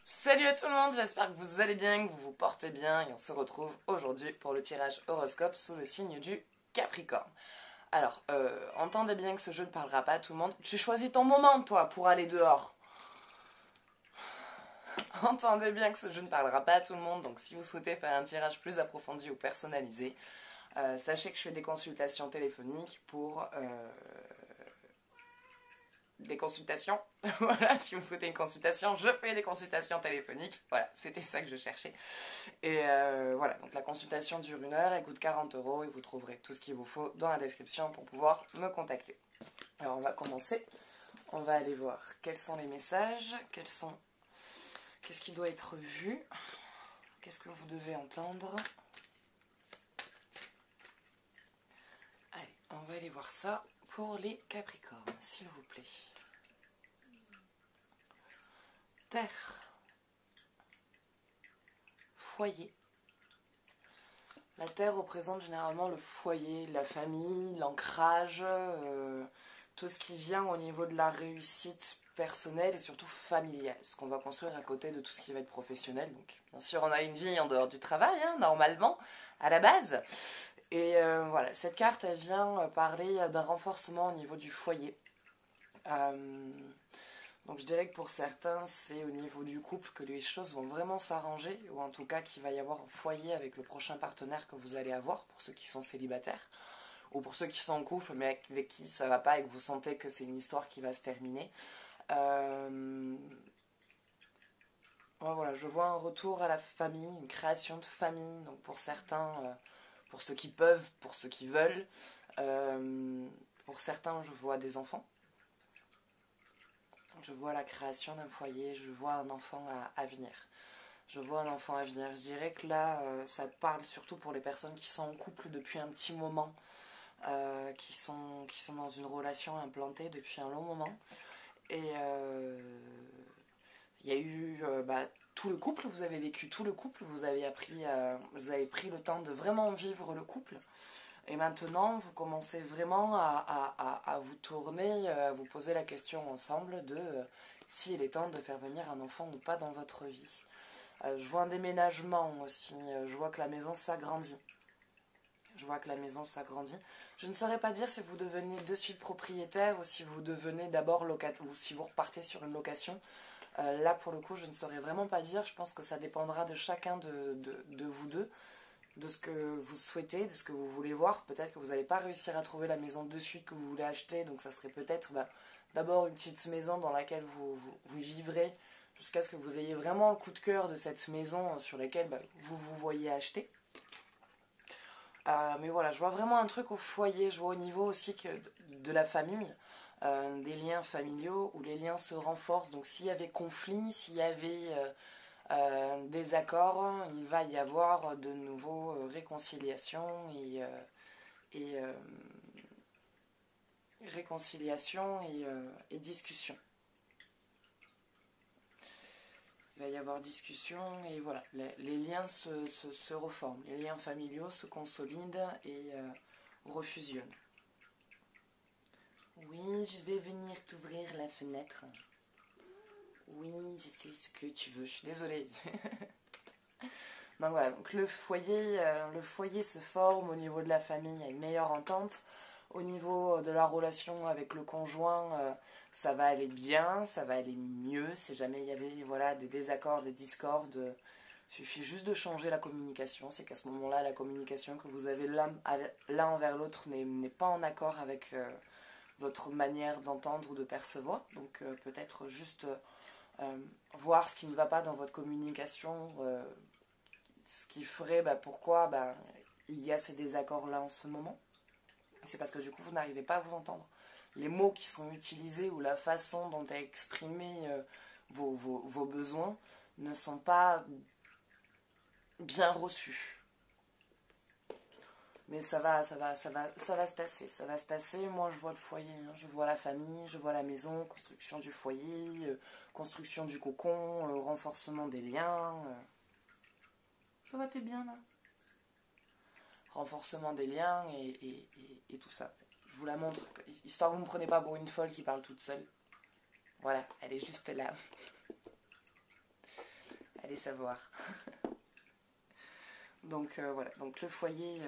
Salut à tout le monde, j'espère que vous allez bien, que vous vous portez bien et on se retrouve aujourd'hui pour le tirage horoscope sous le signe du Capricorne. Alors, entendez bien que ce jeu ne parlera pas à tout le monde. J'ai choisi ton moment, toi, pour aller dehors. Entendez bien que ce jeu ne parlera pas à tout le monde, donc si vous souhaitez faire un tirage plus approfondi ou personnalisé, sachez que je fais des consultations téléphoniques pour des consultations. Voilà, si vous souhaitez une consultation, je fais des consultations téléphoniques. Voilà, c'était ça que je cherchais. Et voilà, donc la consultation dure 1 heure, elle coûte 40 € et vous trouverez tout ce qu'il vous faut dans la description pour pouvoir me contacter. Alors on va commencer. On va aller voir quels sont les messages, qu'est-ce qui doit être vu, qu'est-ce que vous devez entendre. Allez, on va aller voir ça pour les Capricornes, s'il vous plaît. Terre, foyer. La terre représente généralement le foyer, la famille, l'ancrage, tout ce qui vient au niveau de la réussite personnelle et surtout familiale, ce qu'on va construire à côté de tout ce qui va être professionnel. Donc, bien sûr, on a une vie en dehors du travail, hein, normalement, à la base. Et voilà, cette carte, elle vient parler d'un renforcement au niveau du foyer. Donc je dirais que pour certains, c'est au niveau du couple que les choses vont vraiment s'arranger, ou en tout cas qu'il va y avoir un foyer avec le prochain partenaire que vous allez avoir, pour ceux qui sont célibataires, ou pour ceux qui sont en couple mais avec qui ça va pas et que vous sentez que c'est une histoire qui va se terminer. Voilà, je vois un retour à la famille, une création de famille, donc pour certains, pour ceux qui peuvent, pour ceux qui veulent. Pour certains, je vois des enfants. Je vois la création d'un foyer, je vois un enfant à venir. Je vois un enfant à venir. Je dirais que là, ça parle surtout pour les personnes qui sont en couple depuis un petit moment, qui sont dans une relation implantée depuis un long moment. Et il y a eu tout le couple, vous avez vécu tout le couple, vous avez pris le temps de vraiment vivre le couple. Et maintenant, vous commencez vraiment à vous tourner, à vous poser la question ensemble de s'il est temps de faire venir un enfant ou pas dans votre vie. Je vois un déménagement aussi, je vois que la maison s'agrandit. Je ne saurais pas dire si vous devenez de suite propriétaire ou si vous devenez d'abord locataire ou si vous repartez sur une location. Là, pour le coup, je ne saurais vraiment pas dire. Je pense que ça dépendra de chacun de vous deux, de ce que vous souhaitez, de ce que vous voulez voir. Peut-être que vous n'allez pas réussir à trouver la maison de suite que vous voulez acheter, donc ça serait peut-être d'abord une petite maison dans laquelle vous vivrez jusqu'à ce que vous ayez vraiment le coup de cœur de cette maison sur laquelle vous voyez acheter. Mais voilà, je vois vraiment un truc au foyer, je vois au niveau aussi de la famille, des liens familiaux où les liens se renforcent. Donc s'il y avait conflit, s'il y avait désaccord, il va y avoir de nouveau réconciliation et discussion. Il va y avoir discussion et voilà, les liens se reforment, les liens familiaux se consolident et refusionnent. Oui, je vais venir t'ouvrir la fenêtre. Oui, je sais ce que tu veux, je suis désolée. Donc voilà, donc le foyer se forme au niveau de la famille, il y a une meilleure entente. Au niveau de la relation avec le conjoint, ça va aller bien, ça va aller mieux. Si jamais il y avait des désaccords, des discordes, il suffit juste de changer la communication. C'est qu'à ce moment-là, la communication que vous avez l'un envers l'autre n'est pas en accord avec votre manière d'entendre ou de percevoir. Donc peut-être juste voir ce qui ne va pas dans votre communication, ce qui ferait pourquoi il y a ces désaccords-là en ce moment. C'est parce que du coup vous n'arrivez pas à vous entendre. Les mots qui sont utilisés ou la façon dont est exprimé vos besoins ne sont pas bien reçus. Mais ça va se passer. Moi je vois le foyer, hein. Je vois la famille, je vois la maison, construction du foyer, construction du cocon, renforcement des liens. Ça va, t'es bien là? Renforcement des liens et tout ça. Je vous la montre, histoire que vous ne me prenez pas pour une folle qui parle toute seule. Voilà, elle est juste là. allez savoir. Donc voilà, donc le foyer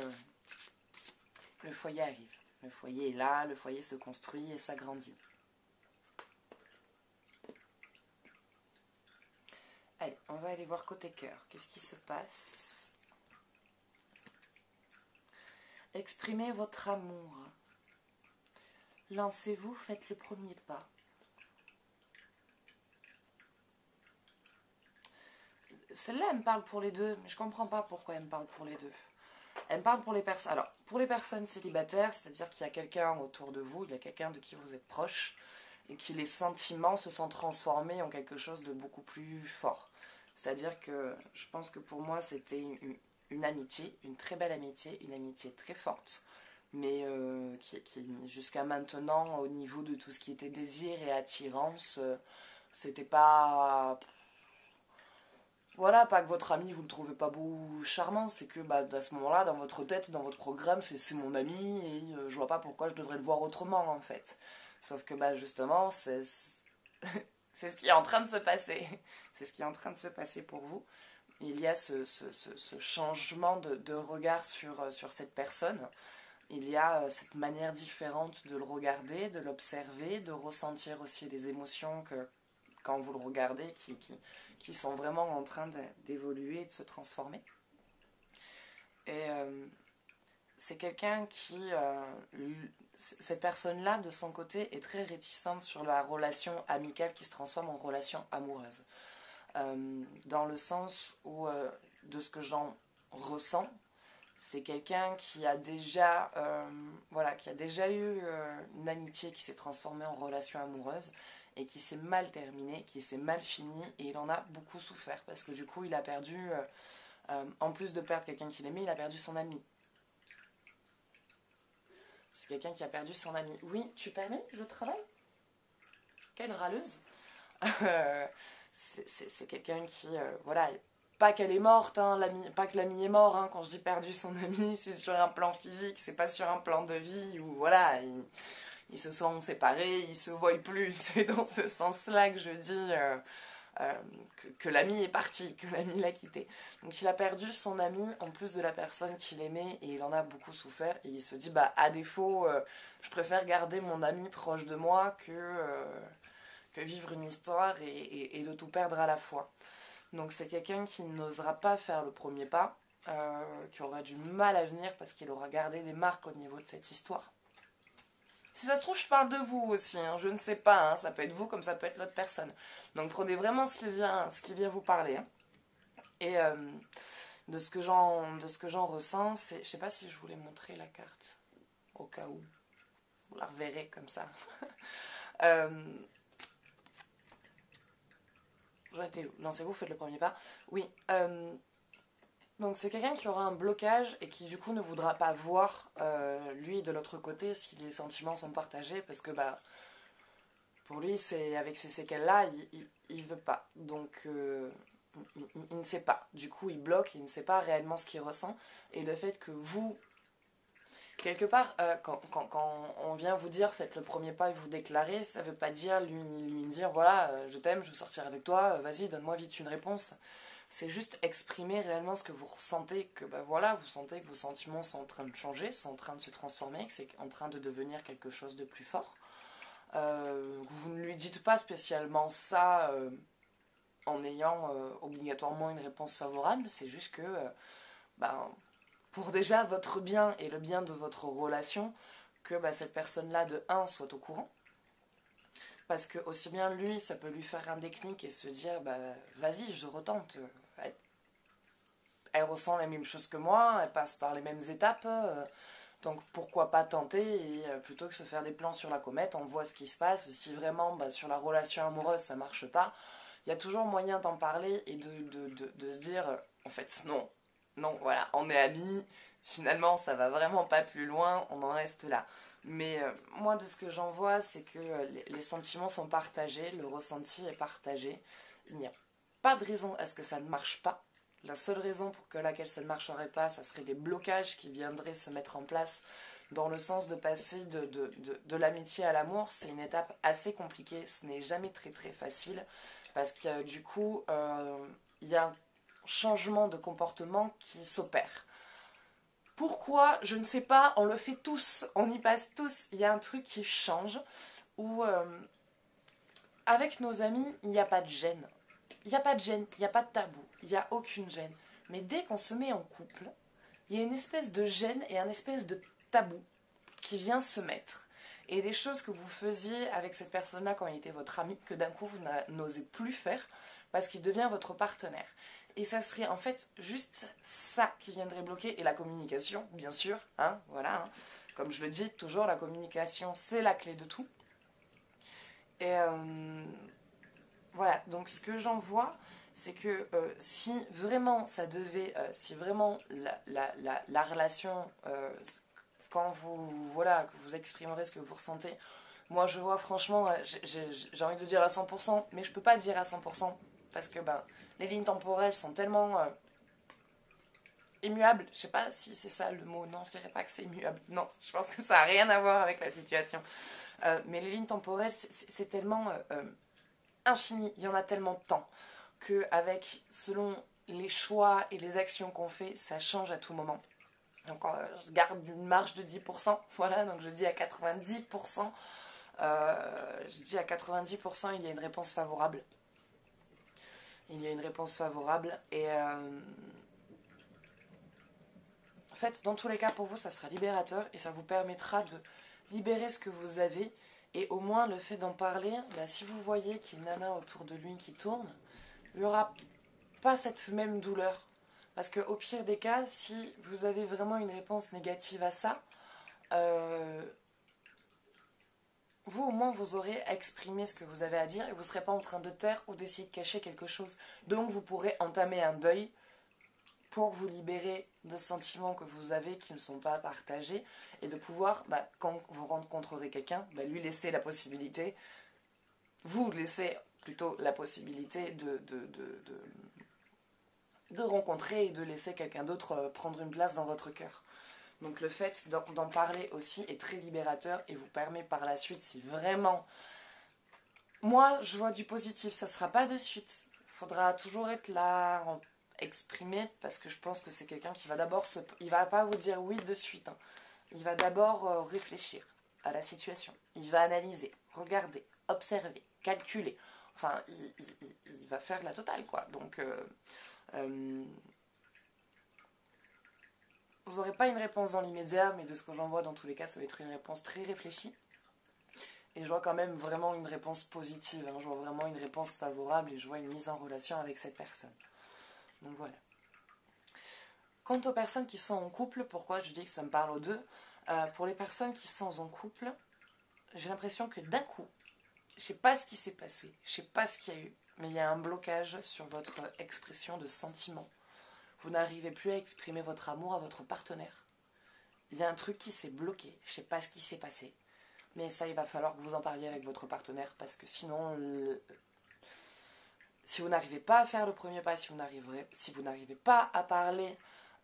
arrive. Le foyer est là, le foyer se construit et s'agrandit. Allez, on va aller voir côté cœur. Qu'est-ce qui se passe? Exprimez votre amour. Lancez-vous, faites le premier pas. Celle-là, elle me parle pour les deux, mais je comprends pas pourquoi elle me parle pour les deux. Elle me parle pour les personnes. Alors, pour les personnes célibataires, c'est-à-dire qu'il y a quelqu'un autour de vous, il y a quelqu'un de qui vous êtes proche, et que les sentiments se sont transformés en quelque chose de beaucoup plus fort. C'est-à-dire que je pense que pour moi, c'était une amitié, une très belle amitié, une amitié très forte, mais qui jusqu'à maintenant, au niveau de tout ce qui était désir et attirance, c'était pas... Voilà, pas que votre ami, vous le trouvez pas beau ou charmant, c'est que à ce moment-là, dans votre tête, dans votre programme, c'est mon ami et je vois pas pourquoi je devrais le voir autrement en fait. Sauf que justement, c'est c'est ce qui est en train de se passer. C'est ce qui est en train de se passer pour vous. Il y a ce changement de regard sur cette personne. Il y a cette manière différente de le regarder, de l'observer, de ressentir aussi les émotions que quand vous le regardez, qui sont vraiment en train d'évoluer et de se transformer. Et c'est quelqu'un qui... cette personne-là, de son côté, est très réticente sur la relation amicale qui se transforme en relation amoureuse. Dans le sens où, de ce que j'en ressens, c'est quelqu'un qui a déjà eu une amitié qui s'est transformée en relation amoureuse et qui s'est mal terminée, qui s'est mal finie, et il en a beaucoup souffert parce que du coup il a perdu, en plus de perdre quelqu'un qu'il aimait, il a perdu son ami. C'est quelqu'un qui a perdu son ami. Oui, tu permets, je travaille. Quelle râleuse. C'est quelqu'un qui, voilà, pas qu'elle est morte, hein, pas que l'ami est mort, hein, quand je dis perdu son ami, c'est sur un plan physique, c'est pas sur un plan de vie où voilà, ils se sont séparés, ils se voient plus, c'est dans ce sens-là que je dis que l'ami est parti, que l'ami l'a quitté. Donc il a perdu son ami en plus de la personne qu'il aimait et il en a beaucoup souffert et il se dit à défaut, je préfère garder mon ami proche de moi que vivre une histoire et de tout perdre à la fois. Donc c'est quelqu'un qui n'osera pas faire le premier pas, qui aura du mal à venir parce qu'il aura gardé des marques au niveau de cette histoire. Si ça se trouve, je parle de vous aussi, hein, je ne sais pas, hein, ça peut être vous comme ça peut être l'autre personne. Donc prenez vraiment ce qui vient vous parler. Hein. Et de ce que j'en ressens, c'est, je sais pas si je voulais montrer la carte, au cas où, vous la reverrez comme ça. Lancez-vous, faites le premier pas. Oui, donc c'est quelqu'un qui aura un blocage et qui du coup ne voudra pas voir lui de l'autre côté si les sentiments sont partagés parce que pour lui c'est avec ces séquelles là il veut pas, donc il ne sait pas, du coup il bloque, il ne sait pas réellement ce qu'il ressent et le fait que vous quelque part quand on vient vous dire faites le premier pas et vous déclarer, ça veut pas dire lui dire voilà je t'aime, je veux sortir avec toi, vas-y donne-moi vite une réponse. C'est juste exprimer réellement ce que vous ressentez, que voilà, vous sentez que vos sentiments sont en train de changer, sont en train de se transformer, que c'est en train de devenir quelque chose de plus fort. Vous ne lui dites pas spécialement ça en ayant obligatoirement une réponse favorable, c'est juste que pour déjà votre bien et le bien de votre relation, que cette personne-là de 1 soit au courant. Parce que aussi bien lui, ça peut lui faire un déclic et se dire vas-y, je retente. Elle ressent la même chose que moi, elle passe par les mêmes étapes, donc pourquoi pas tenter et plutôt que se faire des plans sur la comète, on voit ce qui se passe. Et si vraiment sur la relation amoureuse ça marche pas, il y a toujours moyen d'en parler et de se dire en fait non, voilà, on est amis, finalement ça va vraiment pas plus loin, on en reste là. Mais moi, de ce que j'en vois, c'est que les sentiments sont partagés, le ressenti est partagé. Il n'y a pas de raison à ce que ça ne marche pas. La seule raison pour laquelle ça ne marcherait pas, ça serait des blocages qui viendraient se mettre en place dans le sens de passer de l'amitié à l'amour. C'est une étape assez compliquée, ce n'est jamais très très facile parce qu'il y a du coup, il y a changement de comportement qui s'opère. Pourquoi? Je ne sais pas, on le fait tous, on y passe tous. Il y a un truc qui change où avec nos amis, il n'y a pas de gêne. Il n'y a pas de gêne, il n'y a pas de tabou, il n'y a aucune gêne. Mais dès qu'on se met en couple, il y a une espèce de gêne et un espèce de tabou qui vient se mettre. Et des choses que vous faisiez avec cette personne-là quand il était votre ami, que d'un coup vous n'osez plus faire parce qu'il devient votre partenaire. Et ça serait en fait juste ça qui viendrait bloquer. Et la communication, bien sûr, hein, voilà. Hein. Comme je le dis toujours, la communication, c'est la clé de tout. Et voilà, donc ce que j'en vois, c'est que si vraiment ça devait, si vraiment la relation, quand voilà, que vous exprimerez ce que vous ressentez, moi je vois franchement, j'ai envie de dire à 100%, mais je peux pas dire à 100%, parce que ben, les lignes temporelles sont tellement immuables, je sais pas si c'est ça le mot, non, je dirais pas que c'est immuable, non, je pense que ça n'a rien à voir avec la situation, mais les lignes temporelles, c'est tellement infini, il y en a tellement de temps, qu'avec, selon les choix et les actions qu'on fait, ça change à tout moment. Donc je garde une marge de 10%, voilà, donc je dis à 90%, je dis à 90%, il y a une réponse favorable. Il y a une réponse favorable et en fait, dans tous les cas, pour vous, ça sera libérateur et ça vous permettra de libérer ce que vous avez et au moins le fait d'en parler, bah, si vous voyez qu'il y a une nana autour de lui qui tourne, il n'y aura pas cette même douleur. Parce qu'au pire des cas, si vous avez vraiment une réponse négative à ça, vous au moins vous aurez exprimé ce que vous avez à dire et vous ne serez pas en train de taire ou d'essayer de cacher quelque chose. Donc vous pourrez entamer un deuil pour vous libérer de sentiments que vous avez qui ne sont pas partagés et de pouvoir, bah, quand vous rencontrerez quelqu'un, bah, lui laisser la possibilité, vous laisser plutôt la possibilité de rencontrer et de laisser quelqu'un d'autre prendre une place dans votre cœur. Donc le fait d'en parler aussi est très libérateur et vous permet par la suite, si vraiment... Moi, je vois du positif, ça ne sera pas de suite. Il faudra toujours être là, exprimer, parce que je pense que c'est quelqu'un qui va d'abord il va pas vous dire oui de suite. Hein. Il va d'abord réfléchir à la situation. Il va analyser, regarder, observer, calculer. Enfin, il va faire la totale, quoi. Donc... vous n'aurez pas une réponse dans l'immédiat, mais de ce que j'en vois dans tous les cas, ça va être une réponse très réfléchie. Et je vois quand même vraiment une réponse positive, hein. Je vois vraiment une réponse favorable et je vois une mise en relation avec cette personne. Donc voilà. Quant aux personnes qui sont en couple, pourquoi je dis que ça me parle aux deux, pour les personnes qui sont en couple, j'ai l'impression que d'un coup, je ne sais pas ce qui s'est passé, je ne sais pas ce qu'il y a eu, mais il y a un blocage sur votre expression de sentiments. Vous n'arrivez plus à exprimer votre amour à votre partenaire. Il y a un truc qui s'est bloqué. Je ne sais pas ce qui s'est passé. Mais ça, il va falloir que vous en parliez avec votre partenaire parce que sinon, si vous n'arrivez pas à faire le premier pas, si vous n'arrivez pas à parler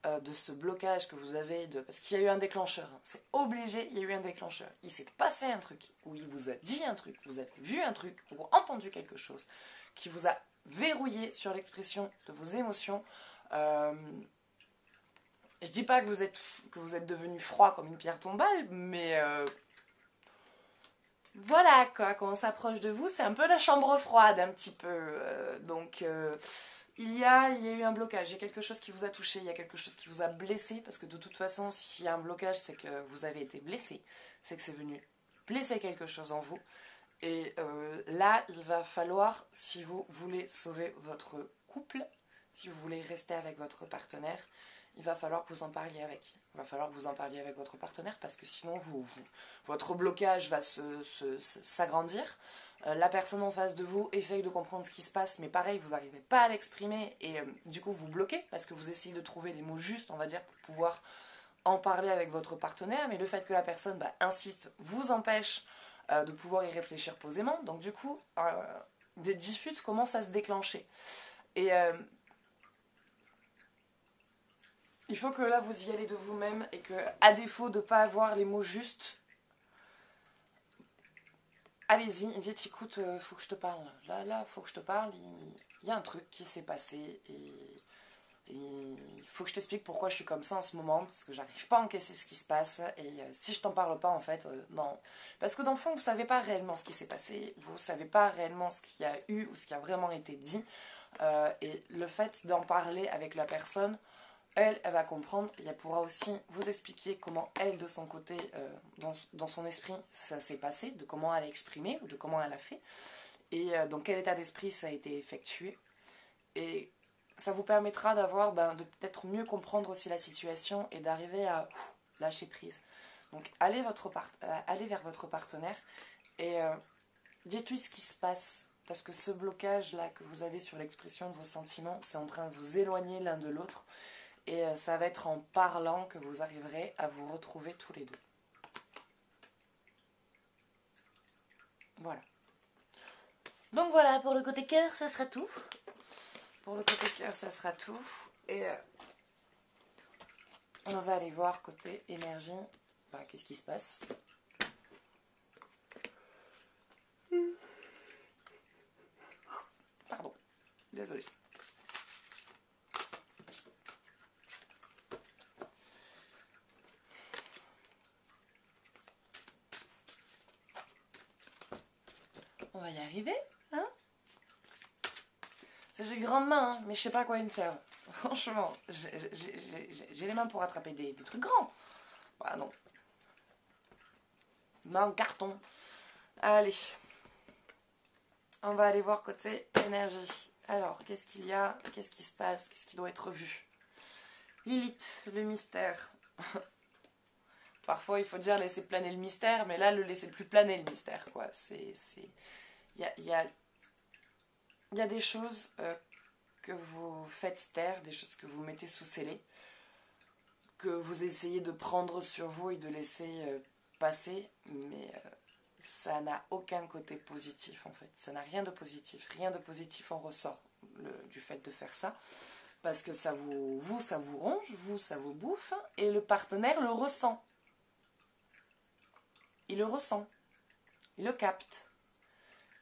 de ce blocage que vous avez, parce qu'il y a eu un déclencheur, hein. C'est obligé, il y a eu un déclencheur. Il s'est passé un truc, ou il vous a dit un truc, vous avez vu un truc, ou entendu quelque chose qui vous a verrouillé sur l'expression de vos émotions. Je dis pas que vous êtes devenu froid comme une pierre tombale, mais voilà quoi, quand on s'approche de vous, c'est un peu la chambre froide un petit peu. Donc il y a eu un blocage, il y a quelque chose qui vous a touché, il y a quelque chose qui vous a blessé, parce que de toute façon, s'il y a un blocage, c'est que vous avez été blessé, c'est que c'est venu blesser quelque chose en vous. Et là, il va falloir, si vous voulez sauver votre couple, si vous voulez rester avec votre partenaire, il va falloir que vous en parliez avec. Il va falloir que vous en parliez avec votre partenaire parce que sinon, votre blocage va s'agrandir. La personne en face de vous essaye de comprendre ce qui se passe, mais pareil, vous n'arrivez pas à l'exprimer et du coup, vous bloquez parce que vous essayez de trouver les mots justes, on va dire, pour pouvoir en parler avec votre partenaire. Mais le fait que la personne insiste vous empêche de pouvoir y réfléchir posément. Donc du coup, des disputes commencent à se déclencher. Et il faut que là, vous y allez de vous-même et que, à défaut de ne pas avoir les mots justes, allez-y et dites, écoute, faut que je te parle. Là, faut que je te parle. Il y a un truc qui s'est passé et il faut que je t'explique pourquoi je suis comme ça en ce moment, parce que j'arrive pas à encaisser ce qui se passe, et si je t'en parle pas, en fait, non. Parce que dans le fond, vous savez pas réellement ce qui s'est passé, vous savez pas réellement ce qu'il y a eu, ou ce qui a vraiment été dit, et le fait d'en parler avec la personne, elle va comprendre, et elle pourra aussi vous expliquer comment elle, de son côté, dans son esprit, ça s'est passé, de comment elle a exprimé, ou de comment elle a fait, et dans quel état d'esprit ça a été effectué, et ça vous permettra d'avoir, de peut-être mieux comprendre aussi la situation et d'arriver à lâcher prise. Donc allez vers votre partenaire et dites-lui ce qui se passe. Parce que ce blocage-là que vous avez sur l'expression de vos sentiments, c'est en train de vous éloigner l'un de l'autre. Et ça va être en parlant que vous arriverez à vous retrouver tous les deux. Voilà. Donc voilà, pour le côté cœur, ça sera tout. Pour le côté cœur, ça sera tout. Et on va aller voir côté énergie. Qu'est-ce qui se passe? Pardon, désolée. On va y arriver, hein? J'ai grandes mains, hein, mais je sais pas à quoi ils me servent. Franchement, j'ai les mains pour attraper des trucs grands. Voilà, non. Main en carton. Allez. On va aller voir côté énergie. Alors, qu'est-ce qu'il y a? Qu'est-ce qui se passe? Qu'est-ce qui doit être vu? Lilith, le mystère. Parfois, il faut dire laisser planer le mystère, mais là, le laisser plus planer le mystère, quoi. Il y a des choses que vous faites taire, des choses que vous mettez sous scellé, que vous essayez de prendre sur vous et de laisser passer, mais ça n'a aucun côté positif, en fait. Ça n'a rien de positif. Rien de positif en ressort du fait de faire ça. Parce que ça ça vous ronge, ça vous bouffe, et le partenaire le ressent. Il le ressent. Il le capte.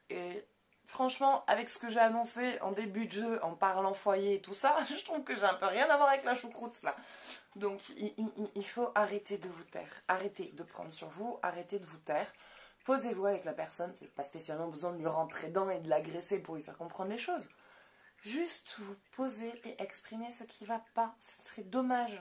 Et franchement, avec ce que j'ai annoncé en début de jeu, en parlant foyer et tout ça, je trouve que j'ai un peu rien à voir avec la choucroute, là. Donc, il faut arrêter de vous taire. Arrêtez de prendre sur vous, arrêtez de vous taire. Posez-vous avec la personne, c'est pas spécialement besoin de lui rentrer dedans et de l'agresser pour lui faire comprendre les choses. Juste vous poser et exprimer ce qui ne va pas. Ce serait dommage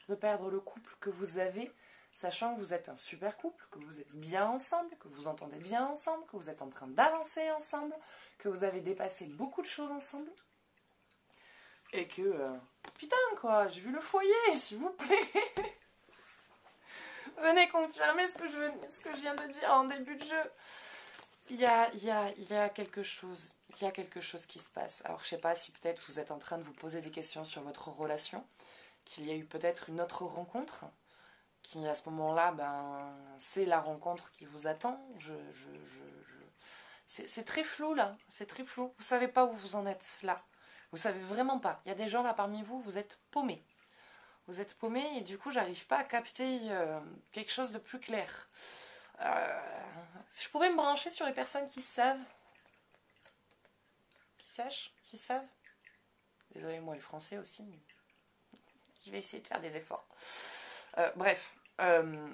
de perdre le couple que vous avez, sachant que vous êtes un super couple, que vous êtes bien ensemble, que vous entendez bien ensemble, que vous êtes en train d'avancer ensemble, que vous avez dépassé beaucoup de choses ensemble. Et que, putain quoi, j'ai vu le foyer, s'il vous plaît. Venez confirmer ce que je viens de dire en début de jeu. Il y a quelque chose. Il y a quelque chose qui se passe. Alors, je sais pas si peut-être vous êtes en train de vous poser des questions sur votre relation, qu'il y a eu peut-être une autre rencontre, qui à ce moment-là, c'est la rencontre qui vous attend. C'est très flou là, c'est très flou. Vous savez pas où vous en êtes là. Vous savez vraiment pas. Il y a des gens là parmi vous, vous êtes paumés. Vous êtes paumés et du coup, j'arrive pas à capter quelque chose de plus clair. Si je pouvais me brancher sur les personnes qui savent, qui savent. Désolée, moi le français aussi. Je vais essayer de faire des efforts. Bref, il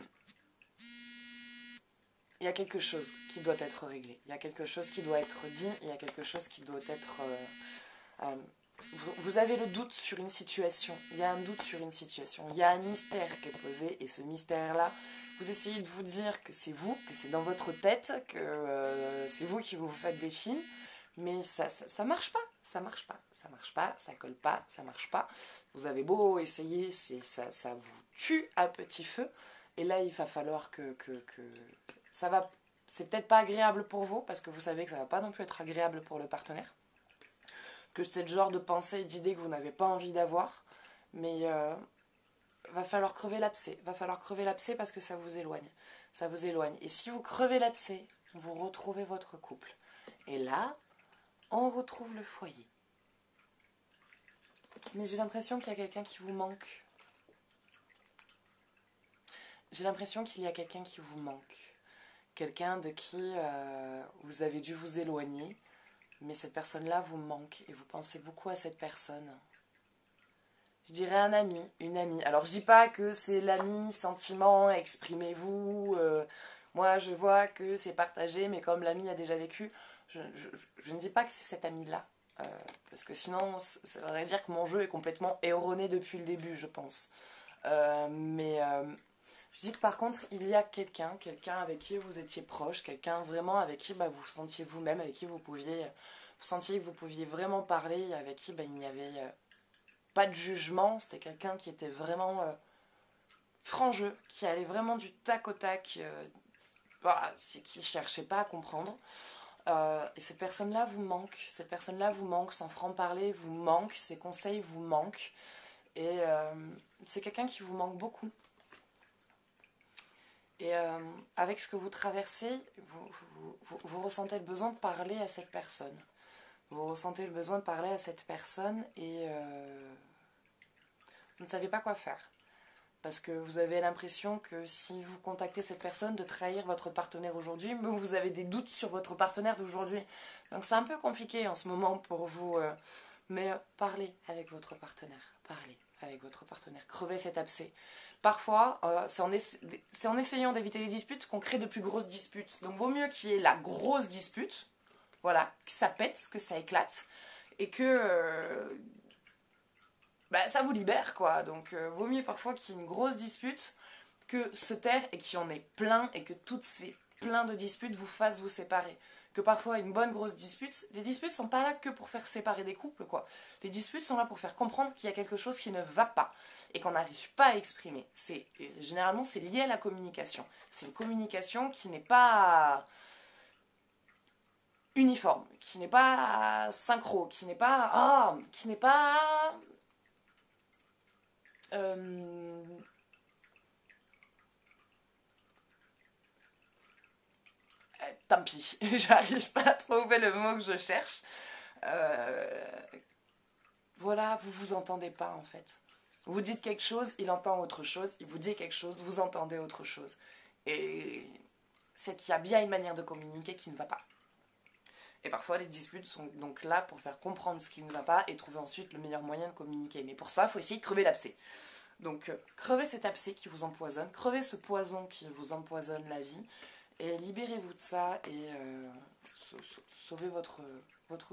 y a quelque chose qui doit être réglé. Il y a quelque chose qui doit être dit. Il y a quelque chose qui doit être... vous avez le doute sur une situation. Il y a un doute sur une situation. Il y a un mystère qui est posé. Et ce mystère-là, vous essayez de vous dire que c'est vous, que c'est dans votre tête, que c'est vous qui vous faites des films. Mais ça marche pas. Ça marche pas. Ça marche pas. Ça colle pas. Ça marche pas. Vous avez beau essayer, ça vous tue à petit feu. Et là, il va falloir que ça va... C'est peut-être pas agréable pour vous, parce que vous savez que ça va pas non plus être agréable pour le partenaire. Que c'est le genre de pensée et d'idée que vous n'avez pas envie d'avoir. Mais va falloir crever l'abcès. Va falloir crever l'abcès parce que ça vous éloigne. Ça vous éloigne. Et si vous crevez l'abcès, vous retrouvez votre couple. Et là, on retrouve le foyer. Mais j'ai l'impression qu'il y a quelqu'un qui vous manque. J'ai l'impression qu'il y a quelqu'un qui vous manque. Quelqu'un de qui vous avez dû vous éloigner. Mais cette personne-là vous manque. Et vous pensez beaucoup à cette personne. Je dirais un ami, une amie. Alors je dis pas que c'est l'ami sentiment, exprimez-vous. Moi je vois que c'est partagé, mais comme l'ami a déjà vécu, je ne dis pas que c'est cet ami-là. Euh, Parce que sinon, ça voudrait dire que mon jeu est complètement erroné depuis le début, je pense. Mais je dis que par contre, il y a quelqu'un avec qui vous étiez proche, quelqu'un vraiment avec qui bah, vous vous sentiez vous-même, avec qui vous sentiez que vous pouviez vraiment parler, avec qui bah, il n'y avait pas de jugement. C'était quelqu'un qui était vraiment franc jeu, qui allait vraiment du tac au tac, voilà, qui ne cherchait pas à comprendre. Et cette personne-là vous manque, son franc-parler vous manque, ses conseils vous manquent. Et c'est quelqu'un qui vous manque beaucoup. Et avec ce que vous traversez, vous ressentez le besoin de parler à cette personne. Vous ressentez le besoin de parler à cette personne et vous ne savez pas quoi faire. Parce que vous avez l'impression que si vous contactez cette personne, de trahir votre partenaire aujourd'hui, mais vous avez des doutes sur votre partenaire d'aujourd'hui. Donc c'est un peu compliqué en ce moment pour vous. Mais parlez avec votre partenaire. Parlez avec votre partenaire. Crevez cet abcès. Parfois, c'est en essayant d'éviter les disputes qu'on crée de plus grosses disputes. Donc vaut mieux qu'il y ait la grosse dispute, voilà, que ça pète, que ça éclate, et que bah, ça vous libère, quoi. Donc vaut mieux parfois qu'il y ait une grosse dispute que se taire et qu'il y en ait plein, et que toutes ces plein de disputes vous fassent vous séparer. Que parfois une bonne grosse dispute, les disputes sont pas là que pour faire séparer des couples, quoi. Les disputes sont là pour faire comprendre qu'il y a quelque chose qui ne va pas et qu'on n'arrive pas à exprimer. Généralement c'est lié à la communication. C'est une communication qui n'est pas uniforme, qui n'est pas synchro, qui n'est pas tant pis, j'arrive pas à trouver le mot que je cherche. Voilà, vous vous entendez pas en fait. Vous dites quelque chose, il entend autre chose, il vous dit quelque chose, vous entendez autre chose. Et c'est qu'il y a bien une manière de communiquer qui ne va pas. Et parfois les disputes sont donc là pour faire comprendre ce qui ne va pas et trouver ensuite le meilleur moyen de communiquer. Mais pour ça, il faut essayer de crever l'abcès. Donc crevez cet abcès qui vous empoisonne, crevez ce poison qui vous empoisonne la vie, et libérez-vous de ça et sauvez votre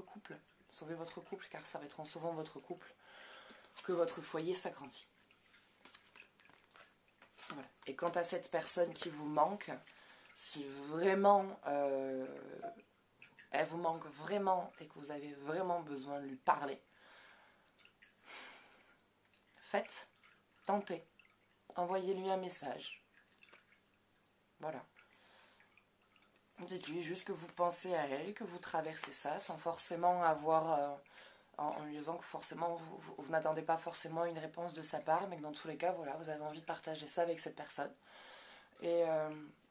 couple. Sauvez votre couple, car ça va être en sauvant votre couple que votre foyer s'agrandit. Voilà. Et quant à cette personne qui vous manque, si vraiment elle vous manque vraiment et que vous avez vraiment besoin de lui parler, faites, tentez, envoyez-lui un message. Voilà. Dites-lui juste que vous pensez à elle, que vous traversez ça, sans forcément avoir, en lui disant que forcément vous n'attendez pas forcément une réponse de sa part, mais que dans tous les cas, voilà, vous avez envie de partager ça avec cette personne. Et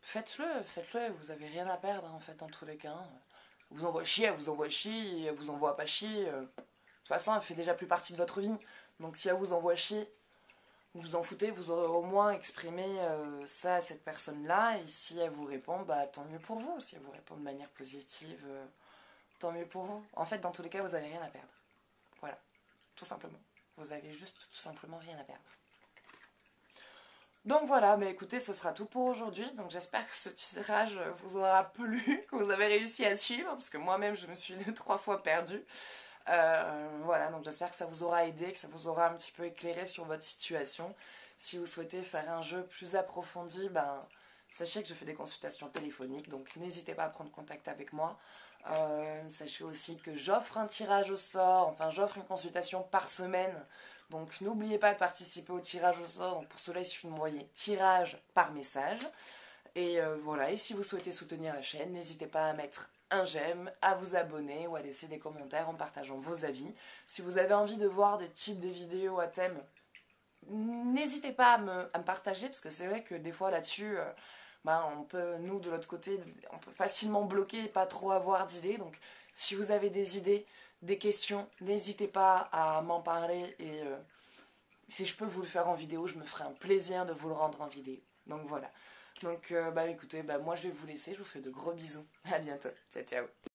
faites-le, vous avez rien à perdre en fait dans tous les cas. Vous envoie chier, elle vous envoie chier, elle vous envoie pas chier. De toute façon, elle fait déjà plus partie de votre vie. Donc si elle vous envoie chier, vous vous en foutez, vous aurez au moins exprimé ça à cette personne-là, et si elle vous répond, bah tant mieux pour vous. Si elle vous répond de manière positive, tant mieux pour vous. En fait, dans tous les cas, vous n'avez rien à perdre. Voilà, tout simplement. Vous avez juste tout simplement rien à perdre. Donc voilà, mais écoutez, ce sera tout pour aujourd'hui. Donc j'espère que ce tirage vous aura plu, que vous avez réussi à suivre, parce que moi-même, je me suis 2-3 fois perdue. Voilà, donc j'espère que ça vous aura aidé, que ça vous aura un petit peu éclairé sur votre situation. Si vous souhaitez faire un jeu plus approfondi, ben, sachez que je fais des consultations téléphoniques, donc n'hésitez pas à prendre contact avec moi. Sachez aussi que j'offre un tirage au sort, enfin j'offre une consultation par semaine. Donc n'oubliez pas de participer au tirage au sort. Donc pour cela, il suffit de m'envoyer tirage par message. Et voilà, et si vous souhaitez soutenir la chaîne, n'hésitez pas à mettre un j'aime, à vous abonner ou à laisser des commentaires en partageant vos avis. Si vous avez envie de voir des types de vidéos à thème, n'hésitez pas à me partager, parce que c'est vrai que des fois là-dessus, on peut, nous de l'autre côté, on peut facilement bloquer et pas trop avoir d'idées. Donc si vous avez des idées, des questions, n'hésitez pas à m'en parler, et si je peux vous le faire en vidéo, je me ferai un plaisir de vous le rendre en vidéo. Donc voilà. Donc écoutez, moi je vais vous laisser, je vous fais de gros bisous. À bientôt. Ciao, ciao.